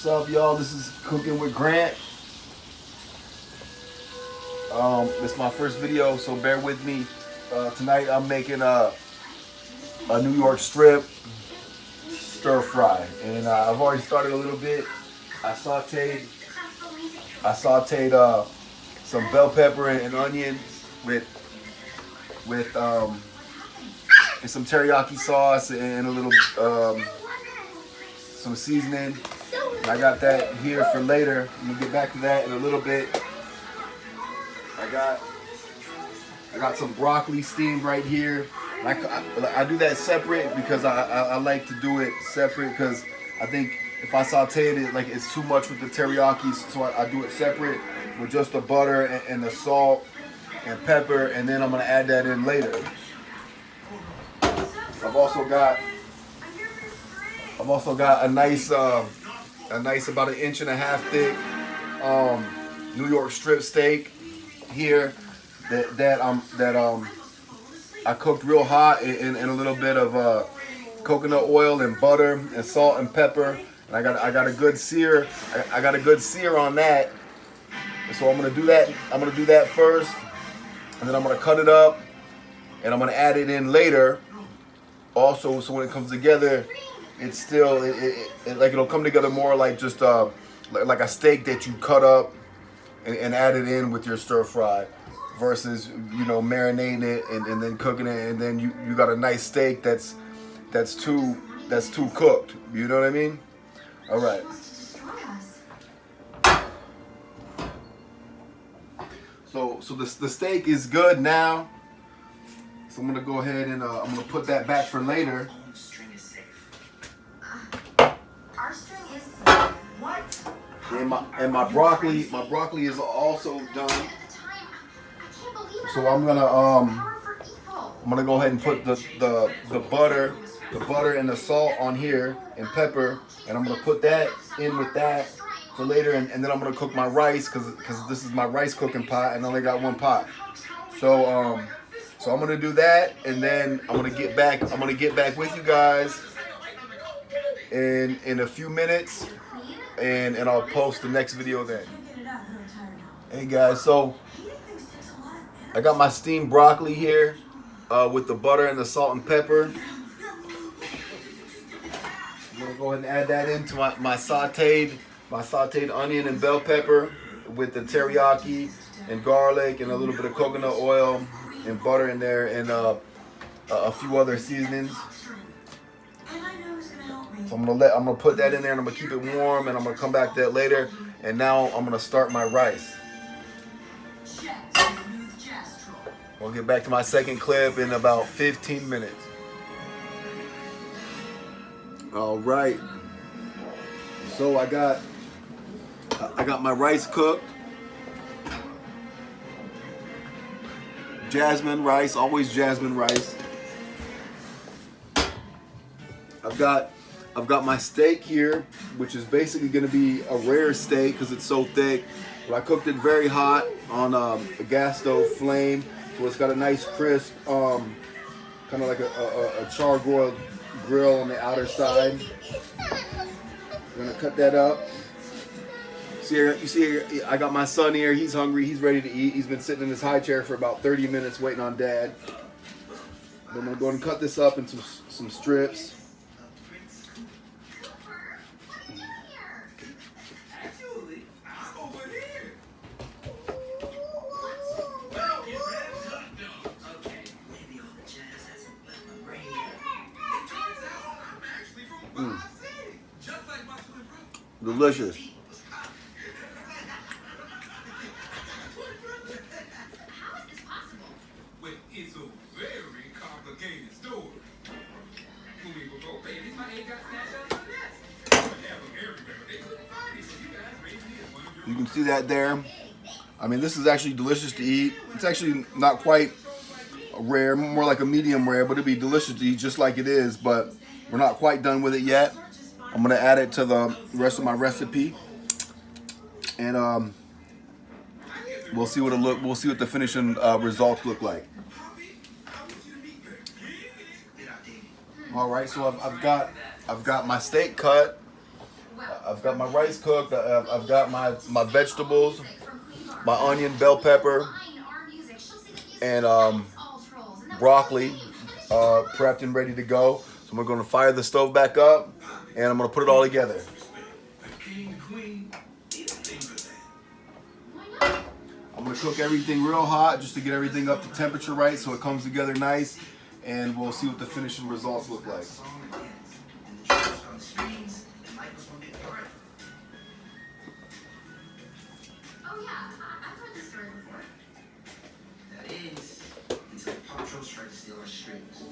What's up, y'all? This is Cooking with Grant. This is my first video, so bear with me. Tonight I'm making a New York strip stir fry, and I've already started a little bit. I sauteed some bell pepper and onion with some teriyaki sauce and a little some seasoning. And I got that here for later. I'm gonna get back to that in a little bit. I got some broccoli steamed right here. I do that separate because I like to do it separate because I think if I sauteed it, like it's too much with the teriyaki, so I do it separate with just the butter and the salt and pepper, and then I'm gonna add that in later. I've also got a nice about 1.5 inch thick New York strip steak here that I cooked real hot in a little bit of coconut oil and butter and salt and pepper, and I got a good sear. I got a good sear on that. So I'm gonna do that first, and then I'm gonna cut it up, and I'm gonna add it in later. Also, so when it comes together, it's still like it'll come together more like just like a steak that you cut up and add it in with your stir fry, versus marinating it and then cooking it, and then you got a nice steak that's too cooked. You know what I mean? All right. So the steak is good now. So I'm gonna go ahead and I'm gonna put that back for later. And my broccoli is also done. So I'm gonna go ahead and put the butter and the salt on here and pepper, and I'm gonna put that in with that for later, and then I'm gonna cook my rice because this is my rice cooking pot, and I only got one pot. So I'm gonna do that, and then I'm gonna get back with you guys in a few minutes, and I'll post the next video then. Hey guys, so I got my steamed broccoli here with the butter and the salt and pepper. I'm gonna go ahead and add that into my sauteed onion and bell pepper with the teriyaki and garlic and a little bit of coconut oil and butter in there, and a few other seasonings. So I'm gonna put that in there, and I'm gonna keep it warm, and I'm gonna come back to that later. And now I'm gonna start my rice. I'll get back to my second clip in about 15 minutes. All right. So I got my rice cooked. Jasmine rice, always jasmine rice. I've got my steak here, which is basically going to be a rare steak because it's so thick. But I cooked it very hot on a gas stove flame, so it's got a nice crisp, kind of like a char-broiled grill on the outer side. I'm gonna cut that up. You see, I got my son here. He's hungry. He's ready to eat. He's been sitting in his high chair for about 30 minutes waiting on Dad. Then I'm gonna go and cut this up into some strips. Delicious. It's a very complicated story. You can see that there. I mean, this is actually delicious to eat. It's actually not quite rare, more like a medium rare, but it'd be delicious to eat just like it is, but we're not quite done with it yet. I'm gonna add it to the rest of my recipe, and we'll see what the finishing results look like. All right, so I've got my steak cut. I've got my rice cooked. I've got my vegetables, my onion, bell pepper, and broccoli prepped and ready to go. So we're going to fire the stove back up, and I'm going to put it all together. King, queen, anything but that. I'm going to cook everything real hot just to get everything up to temperature right so it comes together nice, and we'll see what the finishing results look like. Oh yeah, I've heard this story before. That is, until Pop Trolls tried to steal our strings.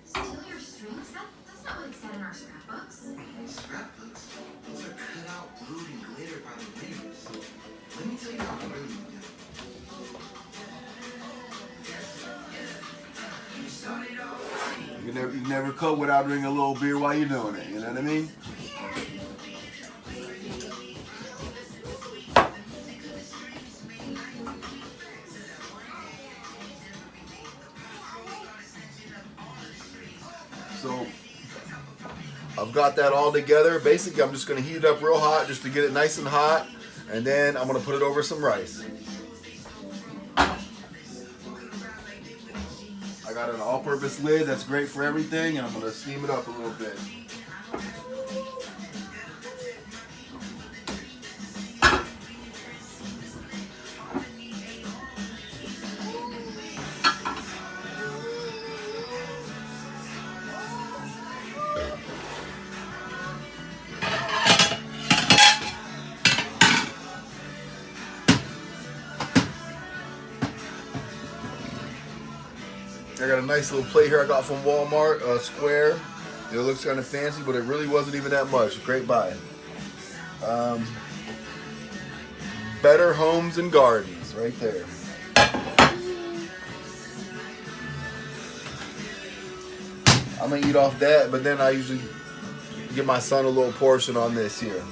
Steal your strings? That's not what it said in our scrapbooks. Scrapbooks? Those are cut out, glued, and glittered by the winners. Let me tell you how it really went down. You never cook without drinking a little beer while you're doing it. You know what I mean? So I've got that all together. Basically, I'm just going to heat it up real hot just to get it nice and hot. And then I'm going to put it over some rice. I got an all-purpose lid that's great for everything. And I'm going to steam it up a little bit. I got a nice little plate here I got from Walmart, square. It looks kind of fancy, but it really wasn't even that much. Great buy. Better Homes and Gardens, right there. I'm gonna eat off that, but then I usually give my son a little portion on this here.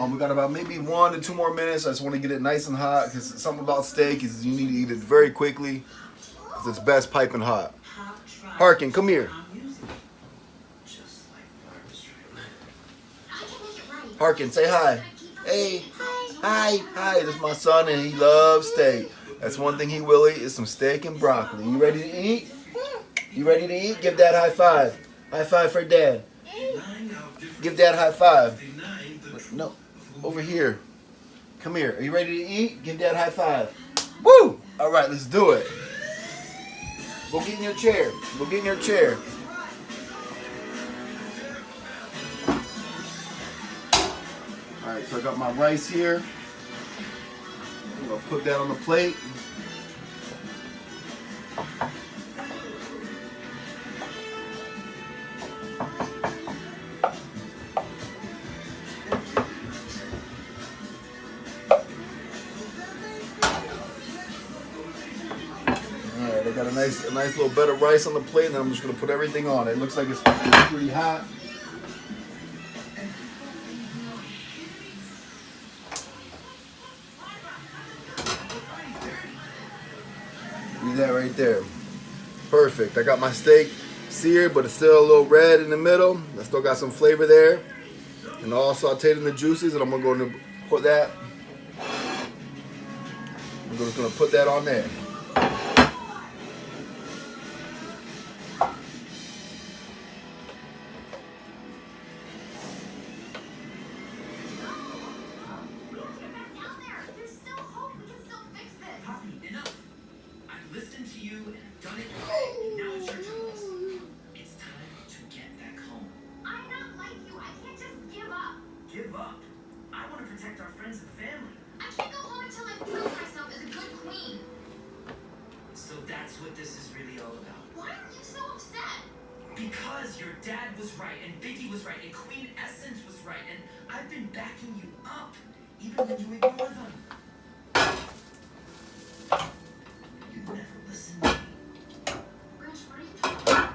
We got about maybe 1 to 2 more minutes. I just want to get it nice and hot because something about steak is you need to eat it very quickly because it's best piping hot. Harkin, come here. Harkin, say hi. Hey, hi. This is my son and he loves steak. That's one thing he will eat is some steak and broccoli. You ready to eat? You ready to eat? Give Dad a high five. High five for Dad. Give Dad a high five. No, over here. Come here. Are you ready to eat? Give Dad a high five. Woo! All right, let's do it. Go get in your chair. Go get in your chair. All right, so I got my rice here. I'm gonna put that on the plate. I got a nice little bed of rice on the plate, and then I'm just gonna put everything on it. It looks like it's pretty hot. See that right there? Perfect. I got my steak seared, but it's still a little red in the middle. I still got some flavor there, and all sauteed in the juices. And I'm gonna put that. I'm just gonna put that on there. Give up. I want to protect our friends and family. I can't go home until I've proved myself as a good queen. because your dad was right, and Biggie was right, and Queen Essence was right, and I've been backing you up, even when you ignore them. You never listen to me. Rich, what are you talking about?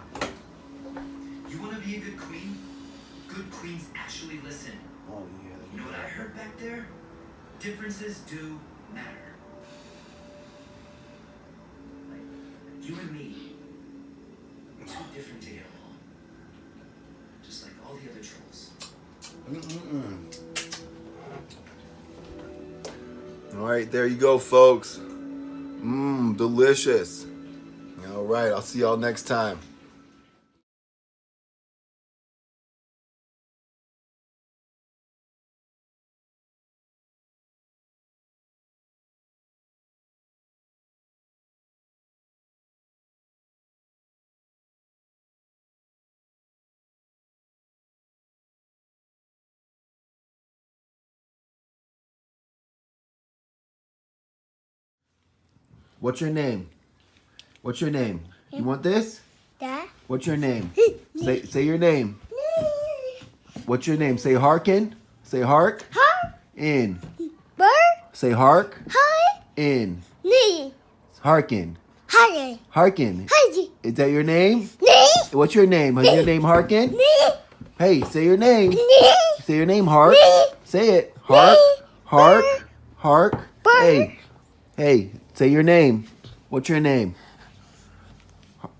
You want to be a good queen? Good queens actually listen. Oh yeah. You know what I heard back there? Differences do matter. Like you and me, we're too different to get along. Just like all the other trolls. All right, there you go, folks. Delicious. All right, I'll see y'all next time. What's your name? What's your name? You want this? Dad. What's your name? Say your name. What's your name? Say hearken. Say hark. Huh? In. Bird. Say hark. Hi. In. Knee. Hearken. Hi. Hearken. Hi. Is that your name? Knee. What's your name? Is your name Hearken? Knee. Hey, say your name. Knee. Say your name, Hark. Nee. Say it. Hark. Nee. Hark. Bird. Hark. Bird. Hey. Hey, say your name. What's your name?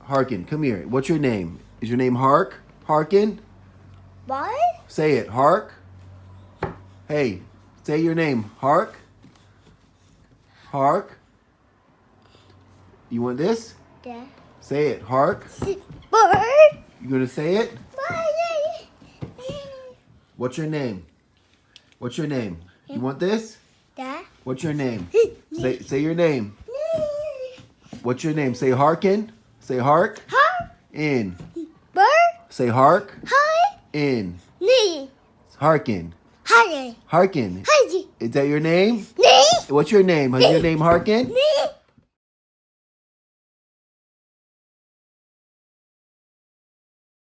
Harkin, come here. What's your name? Is your name Hark? Harkin? What? Say it. Hark. Hey, say your name. Hark. Hark. You want this? Dad. Say it. Hark. Bird. You gonna say it? Bye. What's your name? What's your name? You want this? Dad. What's your name? Say your name. Knee. What's your name? Say Harkin. Say Hark. Huh? In. Bird. Say Hark. Hi. In. Knee. Hearken. Hi. Hearken. Hi. Is that your name? Knee. What's your name? Is your name Hearken? Knee.